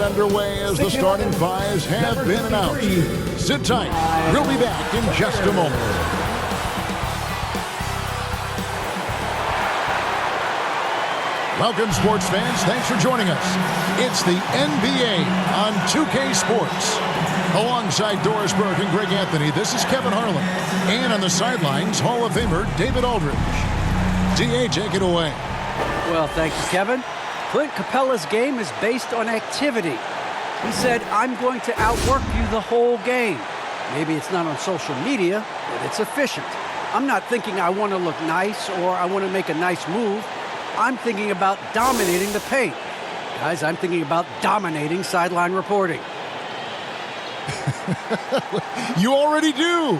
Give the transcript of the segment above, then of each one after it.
get underway as the starting fives have been announced. Sit tight. We'll be back in just a moment. Welcome, sports fans. Thanks for joining us. It's the NBA on 2K Sports. Alongside Doris Burke and Greg Anthony, this is Kevin Harlan. And on the sidelines, Hall of Famer David Aldridge. D.A., take it away. Well, thank you, Kevin. Clint Capella's game is based on activity. He said, I'm going to outwork you the whole game. Maybe it's not on social media, but it's efficient. I'm not thinking I want to look nice or I want to make a nice move. I'm thinking about dominating the paint. Guys, I'm thinking about dominating sideline reporting. You already do.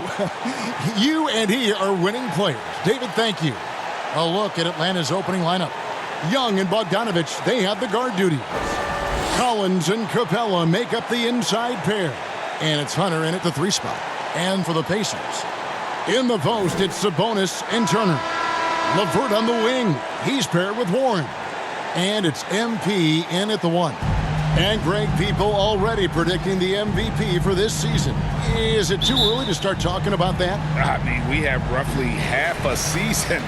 You and he are winning players. David, thank you. A look at Atlanta's opening lineup. Young and Bogdanovich, they have the guard duties. Collins and Capella make up the inside pair. And it's Hunter in at the 3 spot. And for the Pacers, in the post, it's Sabonis and Turner. LeVert on the wing. He's paired with Warren. And it's MP in at the 1. And Greg, people already predicting the MVP for this season. Is it too early to start talking about that? I mean, we have roughly half a season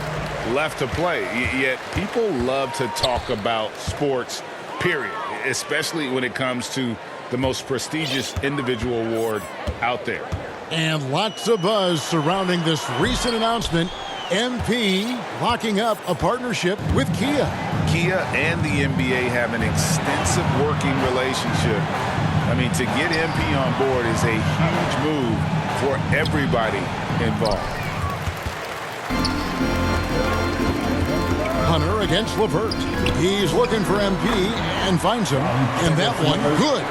left to play. Yet people love to talk about sports, period, especially when it comes to the most prestigious individual award out there. And lots of buzz surrounding this recent announcement. MP locking up a partnership with Kia. Kia and the NBA have an extensive working relationship. I mean, to get MP on board is a huge move for everybody involved. Hunter against LeVert. He's looking for MP and finds him. And that one, good.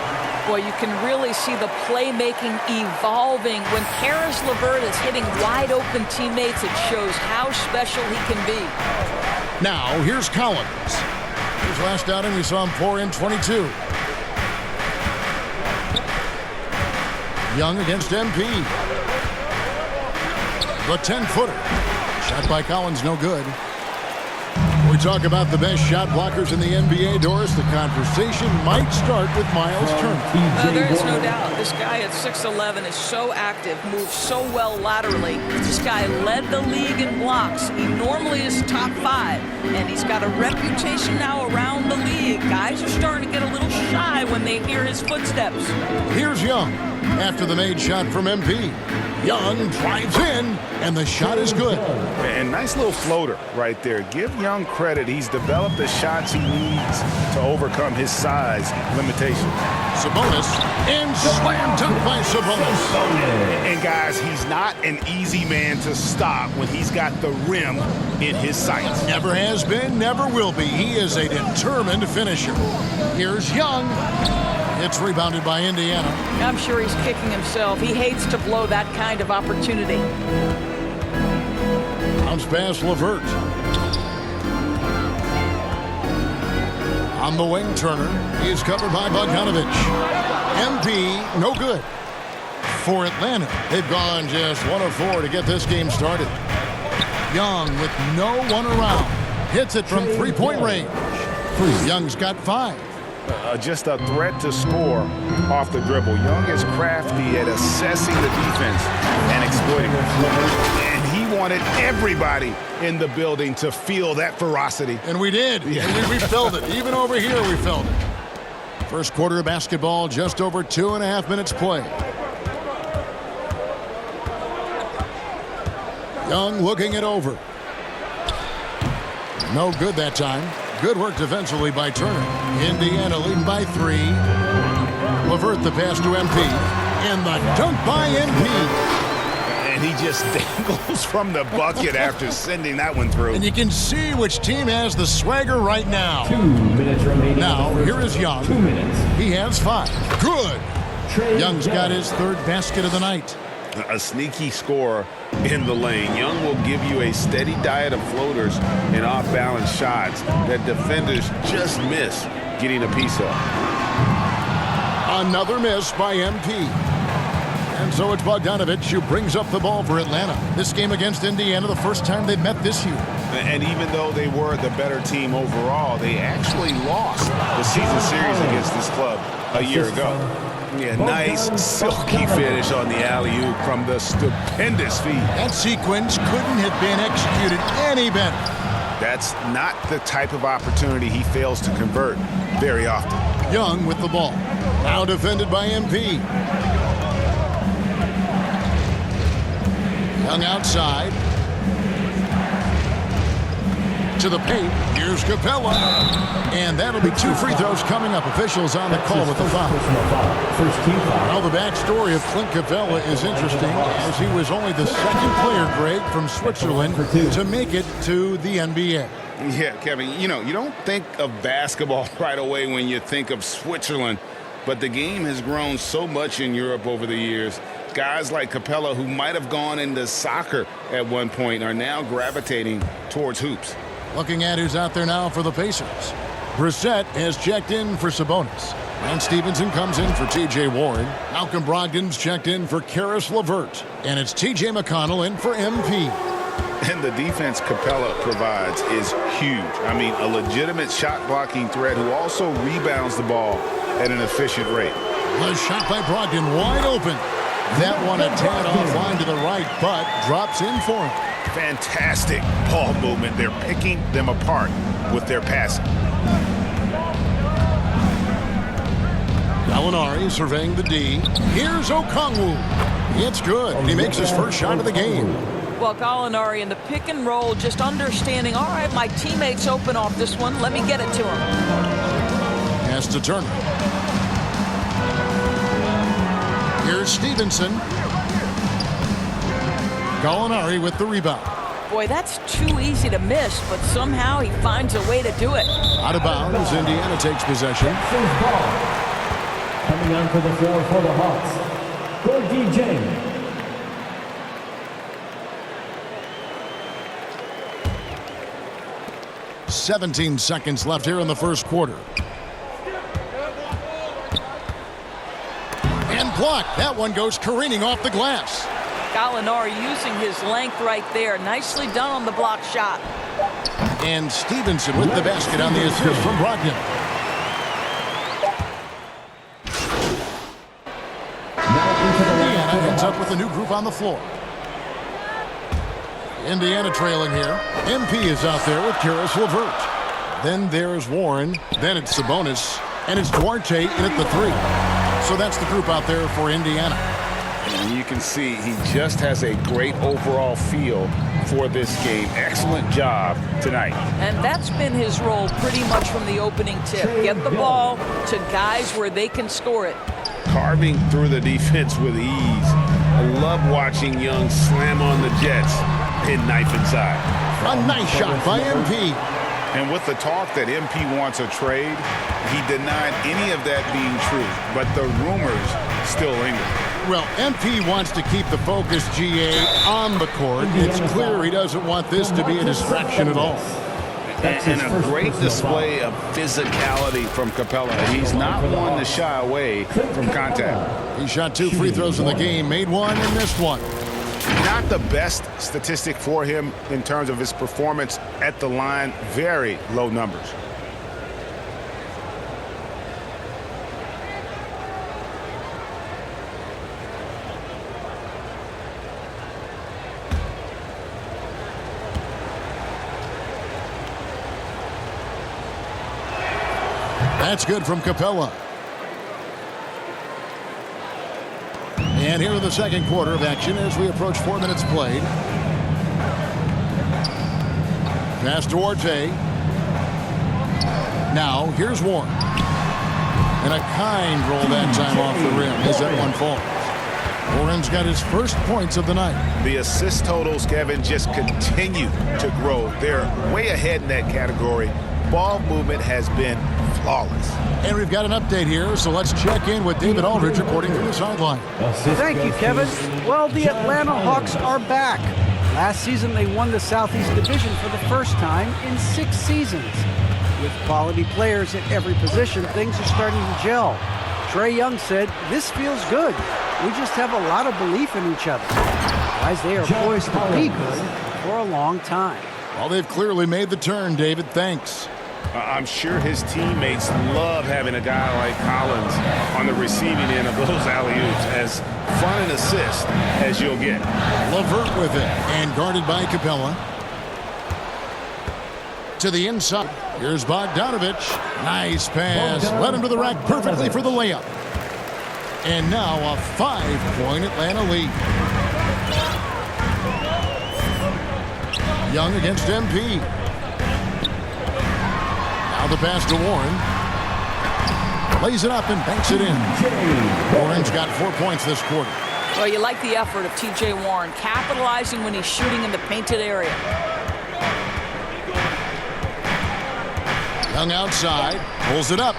Boy, you can really see the playmaking evolving. When Karis LeVert is hitting wide-open teammates, it shows how special he can be. Now, here's Collins. His last outing, we saw him pour in 22. Young against MP. The 10-footer. Shot by Collins, no good. We talk about the best shot blockers in the NBA, Doris. The conversation might start with Miles Turner. There is no doubt. This guy at 6'11" is so active, moves so well laterally. This guy led the league in blocks. He normally is top 5, and he's got a reputation now around the league. Guys are starting to get a little shy when they hear his footsteps. Here's Young after the made shot from MP. Young drives in, and the shot is good. And nice little floater right there. Give Young credit. He's developed the shots he needs to overcome his size limitation. Sabonis, and slam dunk by Sabonis. And guys, he's not an easy man to stop when he's got the rim in his sights. Never has been, never will be. He is a determined finisher. Here's Young. It's rebounded by Indiana. I'm sure he's kicking himself. He hates to blow that kind of opportunity. Bounce pass LeVert. On the wing, Turner. He is covered by Bogdanovich. MP, no good. For Atlanta, they've gone just 1 of 4 to get this game started. Young with no one around. Hits it from 3-point range. Young's got 5. Just a threat to score off the dribble. Young is crafty at assessing the defense and exploiting it. And he wanted everybody in the building to feel that ferocity. And we did. Yeah. And we felt it. Even over here, we felt it. First quarter of basketball, just over 2.5 minutes play. Young looking it over. No good that time. Good work defensively by Turner. Indiana leading by 3. LeVert the pass to MP. And the dunk by MP. And he just dangles from the bucket after sending that one through. And you can see which team has the swagger right now. 2 minutes remaining. Now, here is Young. 2 minutes. He has 5. Good. Young's got his 3rd basket of the night. A sneaky scorer in the lane. Young will give you a steady diet of floaters and off-balance shots that defenders just miss getting a piece of. Another miss by MP. And so it's Bogdanovich who brings up the ball for Atlanta. This game against Indiana, the first time they've met this year. And even though they were the better team overall, they actually lost the season series against this club a year ago. Yeah, nice silky finish on the alley-oop from the stupendous feed. That sequence couldn't have been executed any better. That's not the type of opportunity he fails to convert very often. Young with the ball. Now defended by MP. Young outside. To the paint. Here's Capella. And that'll be 2 free throws coming up. Officials on the call with the foul. Well, the backstory of Clint Capella is interesting, as he was only the second player, Greg, from Switzerland to make it to the NBA. Yeah, Kevin, you don't think of basketball right away when you think of Switzerland, but the game has grown so much in Europe over the years. Guys like Capella, who might have gone into soccer at one point, are now gravitating towards hoops. Looking at who's out there now for the Pacers. Brissett has checked in for Sabonis. And Stevenson comes in for T.J. Warren. Malcolm Brogdon's checked in for Karis LeVert. And it's T.J. McConnell in for MP. And the defense Capella provides is huge. I mean, a legitimate shot-blocking threat who also rebounds the ball at an efficient rate. The shot by Brogdon wide open. That one a tad offline to the right, but drops in for him. Fantastic ball movement. They're picking them apart with their passing. Gallinari surveying the D. Here's Okongwu. It's good. He makes his first shot of the game. Well, Gallinari in the pick and roll, just understanding, all right, my teammate's open off this one. Let me get it to him. Has to Turner. Here's Stevenson. Gallinari with the rebound. Boy, that's too easy to miss, but somehow he finds a way to do it. Out of bounds, Indiana takes possession. Coming onto the floor for the Hawks, Gorgie James. "17 seconds left here in the first quarter. And blocked. That one goes careening off the glass. Gallinari using his length right there. Nicely done on the block shot. And Stevenson with the basket on the assist from Brogdon. Indiana ends up with a new group on the floor. Indiana trailing here. MP is out there with Karis LeVert. Then there's Warren. Then it's Sabonis. And it's Duarte in at the 3. So that's the group out there for Indiana. And you can see he just has a great overall feel for this game. Excellent job tonight. And that's been his role pretty much from the opening tip. Get the ball to guys where they can score it. Carving through the defense with ease. I love watching Young slam on the Jets and knife inside. A nice shot by MP. And with the talk that MP wants a trade, he denied any of that being true. But the rumors still linger. Well, MP wants to keep the focus, GA, on the court. It's clear he doesn't want this to be a distraction at all. And a great display of physicality from Capella. He's not one to shy away from contact. He shot 2 free throws in the game, made 1 and missed 1. Not the best statistic for him in terms of his performance at the line. Very low numbers. That's good from Capella. And here in the second quarter of action as we approach 4 minutes played. Pass to Duarte. Now here's Warren. And a kind roll that time off the rim as that one falls. Warren's got his first points of the night. The assist totals, Kevin, just continue to grow. They're way ahead in that category. Ball movement has been flawless. And we've got an update here, so let's check in with David Aldridge reporting from the sideline. Thank you, Kevin. Well, the Atlanta Hawks are back. Last season, they won the Southeast Division for the first time in 6 seasons. With quality players at every position, things are starting to gel. Trae Young said, "This feels good. We just have a lot of belief in each other." Guys, they are poised to be good for a long time. Well, they've clearly made the turn, David. Thanks. I'm sure his teammates love having a guy like Collins on the receiving end of those alley-oops. As fun an assist as you'll get. LeVert with it, and guarded by Capella. To the inside. Here's Bogdanovich. Nice pass. Led him to the rack perfectly for the layup. And now a 5-point Atlanta lead. Young against MP. Now the pass to Warren. Lays it up and banks it in. Warren's got 4 points this quarter. Well, you like the effort of T.J. Warren, capitalizing when he's shooting in the painted area. Young outside, pulls it up.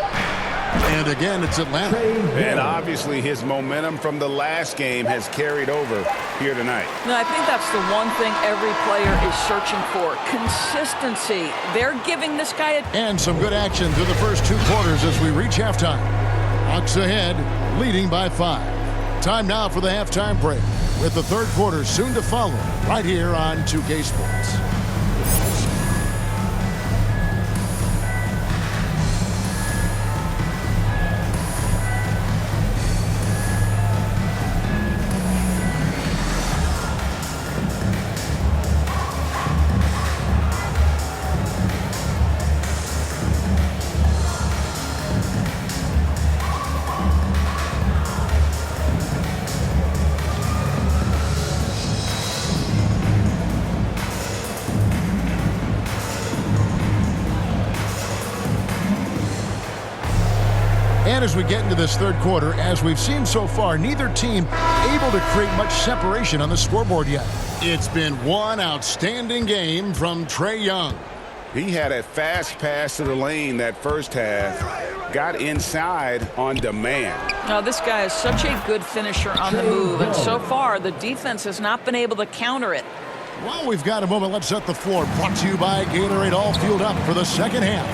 And again, it's Atlanta. And obviously his momentum from the last game has carried over here tonight. No, I think that's the one thing every player is searching for. Consistency. They're giving this guy a... And some good action through the first 2 quarters as we reach halftime. Hawks ahead, leading by 5. Time now for the halftime break, with the third quarter soon to follow, right here on 2K Sports. And as we get into this third quarter, as we've seen so far, neither team able to create much separation on the scoreboard yet. It's been one outstanding game from Trae Young. He had a fast pass to the lane that first half, got inside on demand. Now, this guy is such a good finisher on the move, and so far the defense has not been able to counter it. While we've got a moment, let's set the floor. Brought to you by Gatorade, all fueled up for the second half.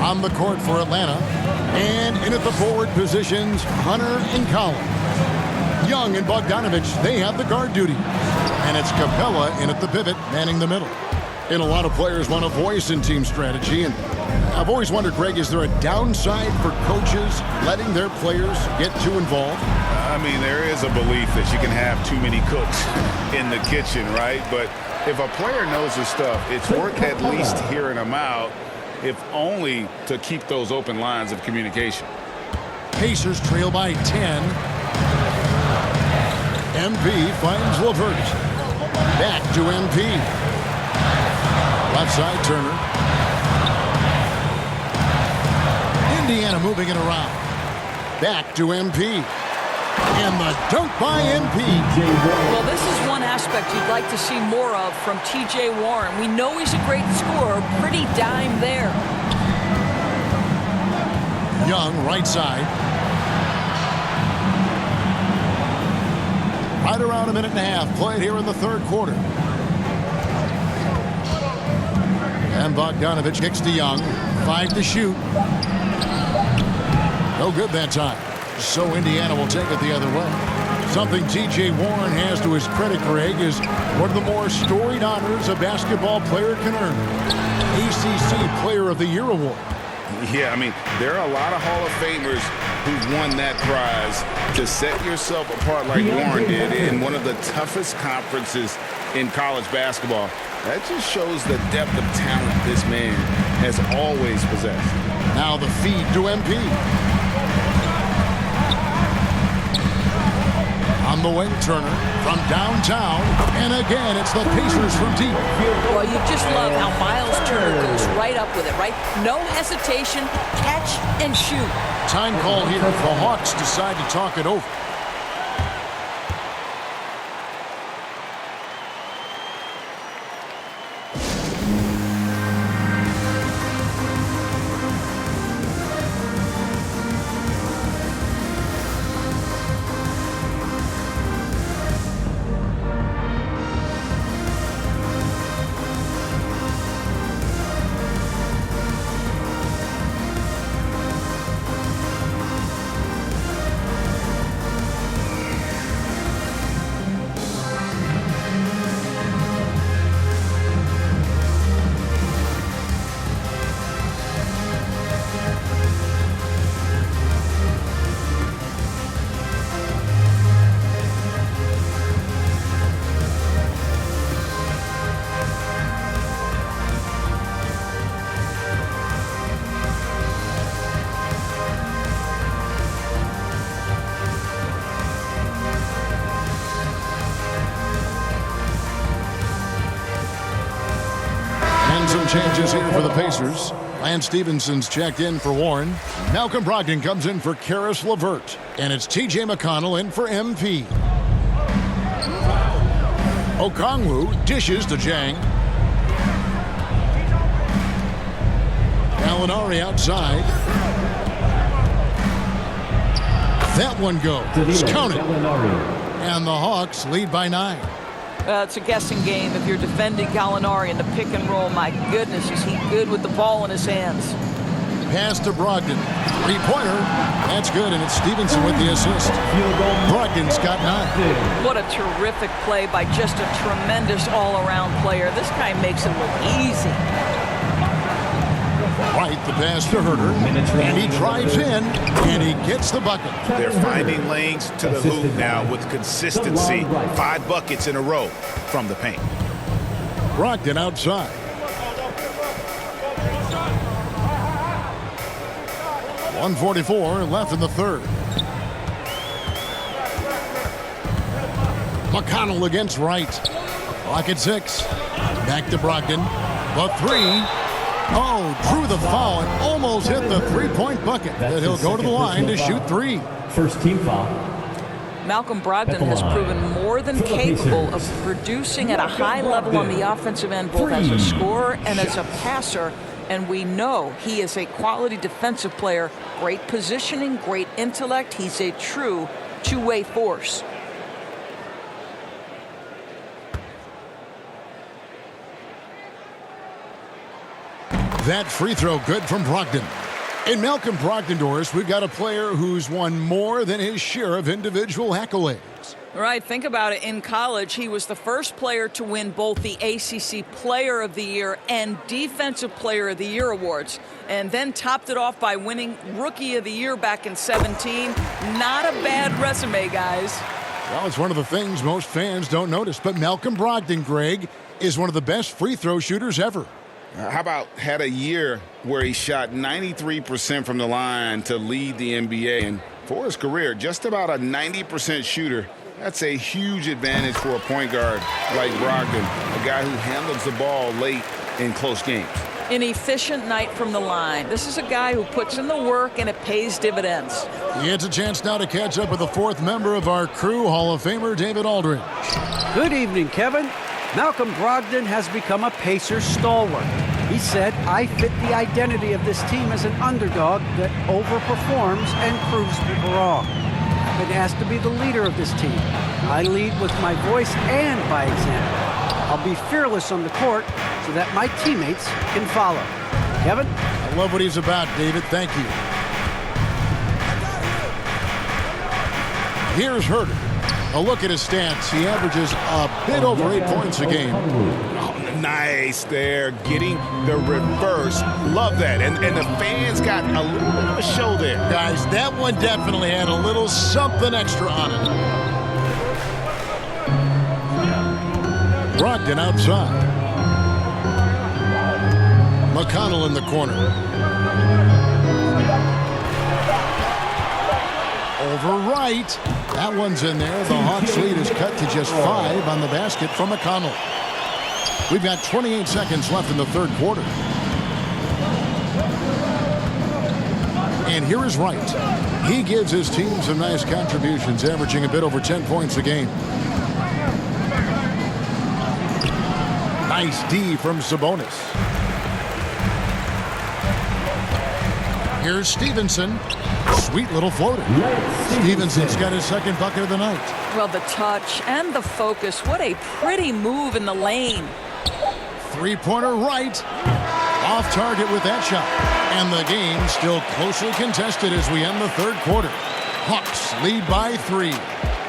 On the court for Atlanta, and in at the forward positions, Hunter and Collins. Young and Bogdanovich, they have the guard duty. And it's Capella in at the pivot, manning the middle. And a lot of players want a voice in team strategy, and I've always wondered, Greg, is there a downside for coaches letting their players get too involved? I mean, there is a belief that you can have too many cooks in the kitchen, right? But if a player knows his stuff, it's worth at least hearing them out, if only to keep those open lines of communication. Pacers trail by 10. MP finds LeVert. Back to MP. Left side, Turner. Indiana moving it around. Back to MP. And the dunk by MP. Well, this is one aspect you'd like to see more of from T.J. Warren. We know he's a great scorer, pretty dime there. Young, right side. Right around a minute and a half played here in the third quarter. And Bogdanovich kicks to Young. 5 to shoot. No good that time. So Indiana will take it the other way. Something T.J. Warren has to his credit, Greg, is one of the more storied honors a basketball player can earn. ACC Player of the Year award. Yeah, I mean, there are a lot of Hall of Famers who've won that prize. To set yourself apart like Warren did in one of the toughest conferences in college basketball, that just shows the depth of talent this man has always possessed. Now the feed to MP. On the wing, Turner from downtown. And again, it's the Pacers from deep. Well, you just love how Miles Turner goes right up with it, right? No hesitation, catch and shoot. Time call here. The Hawks decide to talk it over. changes here for the Pacers. Lance Stephenson's checked in for Warren. Malcolm Brogdon comes in for Karis LeVert. And it's T.J. McConnell in for MP. Okongwu dishes to Jang. Gallinari outside. That one goes. It's counted. And the Hawks lead by 9. It's a guessing game if you're defending Gallinari in the pick and roll. My goodness, is he good with the ball in his hands. Pass to Brogdon. Three-pointer. That's good, and it's Stevenson with the assist. Brogdon's got 9. What a terrific play by just a tremendous all-around player. This guy makes it look easy. Right, the pass to Herter, and he drives in, and he gets the bucket. They're finding lanes to the hoop now with consistency. 5 buckets in a row from the paint. Brogdon outside. .144 left in the third. McConnell against Wright. Clock at 6. Back to Brogdon. The 3. Oh, drew the foul and almost hit the three-point bucket. That he'll go to the line to shoot 3. First team foul. Malcolm Brogdon has proven more than capable of producing at a high level on the offensive end, both as a scorer and as a passer. And we know he is a quality defensive player. Great positioning, great intellect. He's a true two-way force. That free throw good from Brogdon. In Malcolm Brogdon, Doris, we've got a player who's won more than his share of individual accolades. Right, think about it. In college, he was the first player to win both the ACC Player of the Year and Defensive Player of the Year awards, and then topped it off by winning Rookie of the Year back in 17. Not a bad resume, guys. Well, it's one of the things most fans don't notice, but Malcolm Brogdon, Greg, is one of the best free throw shooters ever. How about had a year where he shot 93% from the line to lead the NBA? And for his career, just about a 90% shooter. That's a huge advantage for a point guard like Brogdon, a guy who handles the ball late in close games. An efficient night from the line. This is a guy who puts in the work, and it pays dividends. He gets a chance now to catch up with the 4th member of our crew, Hall of Famer David Aldridge. Good evening, Kevin. Malcolm Brogdon has become a Pacers stalwart. He said, I fit the identity of this team as an underdog that overperforms and proves people wrong. I've been asked to be the leader of this team. I lead with my voice and by example. I'll be fearless on the court so that my teammates can follow. Kevin? I love what he's about, David. Thank you. Here's Herter. A look at his stats. He averages a bit over 8 points a game. Oh, nice there, getting the reverse. Love that. And the fans got a little bit of a show there. Guys, that one definitely had a little something extra on it. Brogdon outside. McConnell in the corner. Over Wright. That one's in there. The Hawks lead is cut to just 5 on the basket from McConnell. We've got 28 seconds left in the third quarter. And here is Wright. He gives his team some nice contributions, averaging a bit over 10 points a game. Nice D from Sabonis. Here's Stevenson. Sweet little floater. Stevenson's got his second bucket of the night. Well, the touch and the focus. What a pretty move in the lane. Three-pointer right. Off target with that shot. And the game still closely contested as we end the third quarter. Hawks lead by 3.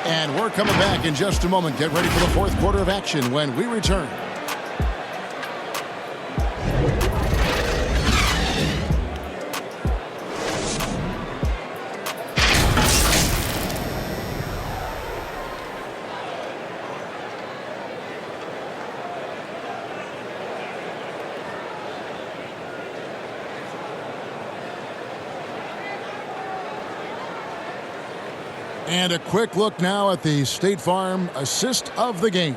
And we're coming back in just a moment. Get ready for the fourth quarter of action when we return. And a quick look now at the State Farm assist of the game.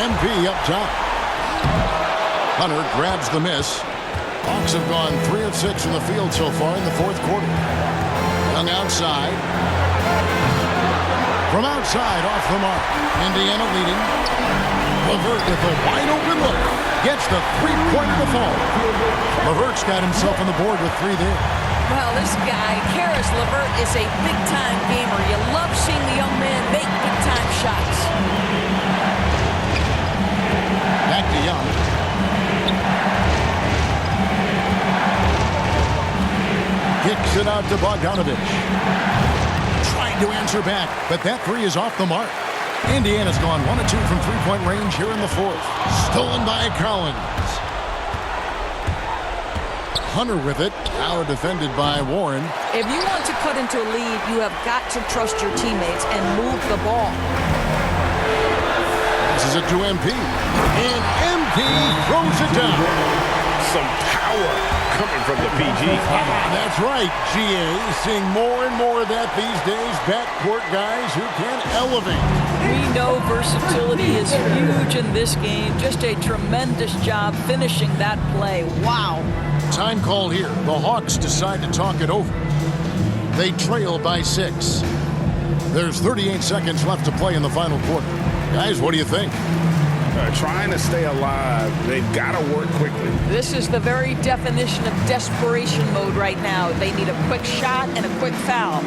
MP up top. Hunter grabs the miss. Hawks have gone 3 of 6 from the field so far in the fourth quarter. Young outside. From outside, off the mark. Indiana leading. LeVert with a wide open look. Gets the three-pointer to fall. LeVert's got himself on the board with 3 there. Well, this guy, Karis LeVert, is a big-time gamer. You love seeing the young man make big-time shots. Back to Young. Kicks it out to Bogdanovich. Trying to answer back, but that 3 is off the mark. Indiana's gone 1 of 2 from three-point range here in the fourth. Stolen by Collins. Hunter with it. Now defended by Warren. If you want to cut into a lead, you have got to trust your teammates and move the ball. This is it to MP. And MP throws it down. Some power coming from the PG. That's right, GA. Seeing more and more of that these days. Backcourt guys who can elevate. We know versatility is huge in this game. Just a tremendous job finishing that play. Wow. Time call here. The Hawks decide to talk it over. They trail by 6. There's 38 seconds left to play in the final quarter. Guys, what do you think? Trying to stay alive, they've got to work quickly. This is the very definition of desperation mode right now. They need a quick shot and a quick foul.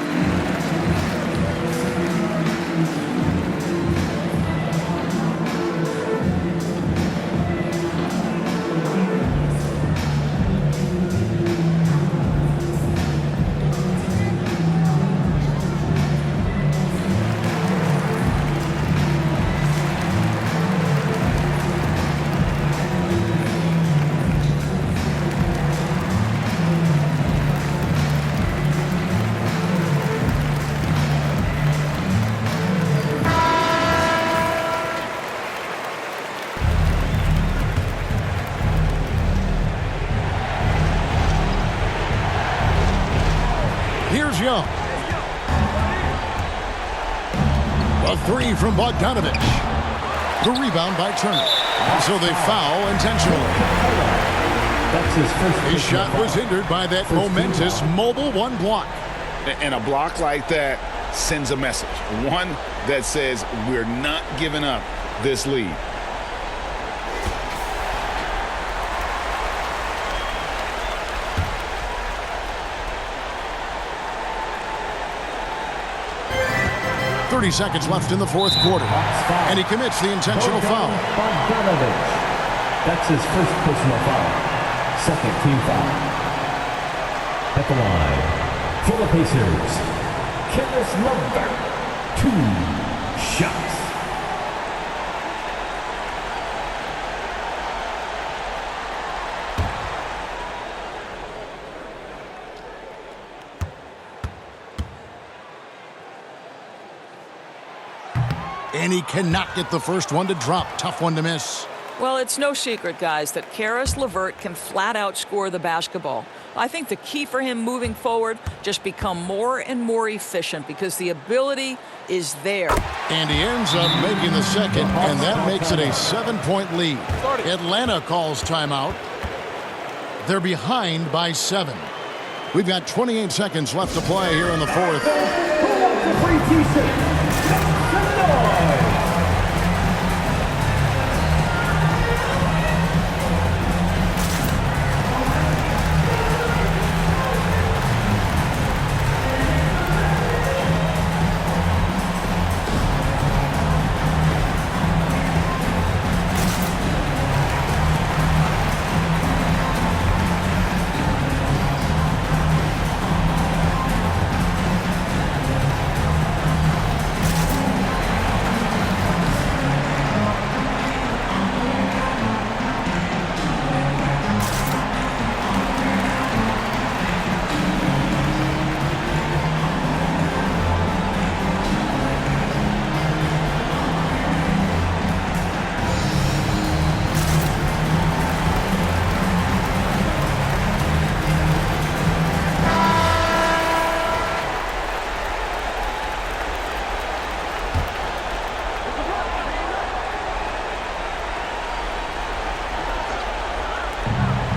Here's Young. A 3 from Bogdanovich. The rebound by Turner. So they foul intentionally. That's his first. His shot was hindered by that momentous mobile 1 block. And a block like that sends a message. One that says we're not giving up this lead. .30 seconds left in the fourth quarter. And he commits the intentional foul. Bogdanovich. That's his first personal foul. Second team foul. At the line, for the Pacers, Karis LeVert. 2 shots. And he cannot get the first one to drop. Tough one to miss. Well, it's no secret, guys, that Karis LeVert can flat out score the basketball. I think the key for him moving forward, just become more and more efficient because the ability is there. And he ends up making the second, and that makes it a 7-point lead. Atlanta calls timeout. They're behind by 7. We've got 28 seconds left to play here in the fourth.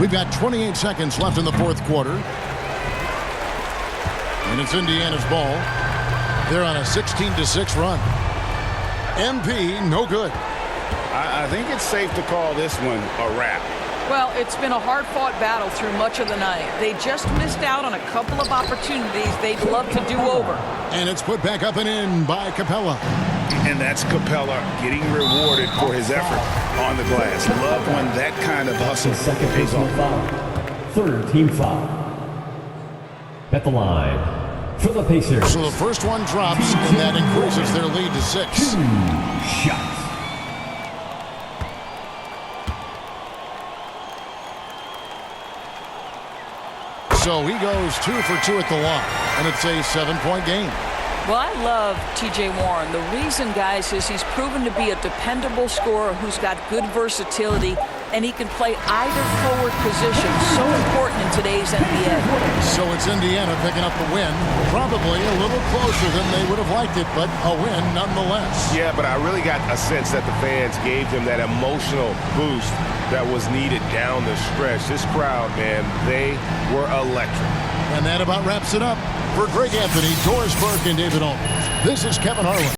We've got 28 seconds left in the fourth quarter. And it's Indiana's ball. They're on a 16-6 run. MP, no good. I think it's safe to call this one a wrap. Well, it's been a hard-fought battle through much of the night. They just missed out on a couple of opportunities they'd love to do over. And it's put back up and in by Capella. And that's Capella getting rewarded for his effort on the glass. Love when that kind of hustle Second pays personal off. foul. Third team foul. At the line for the Pacers. So the first one drops, and that increases their lead to 6. 2 shots. So he goes 2 for 2 at the line, and it's a 7-point game. Well, I love T.J. Warren. The reason, guys, is he's proven to be a dependable scorer who's got good versatility, and he can play either forward position. So important in today's NBA. So it's Indiana picking up the win. Probably a little closer than they would have liked it, but a win nonetheless. Yeah, but I really got a sense that the fans gave him that emotional boost that was needed down the stretch. This crowd, man, they were electric. And that about wraps it up. For Greg Anthony, Doris Burke, and David Aldridge, this is Kevin Harlan.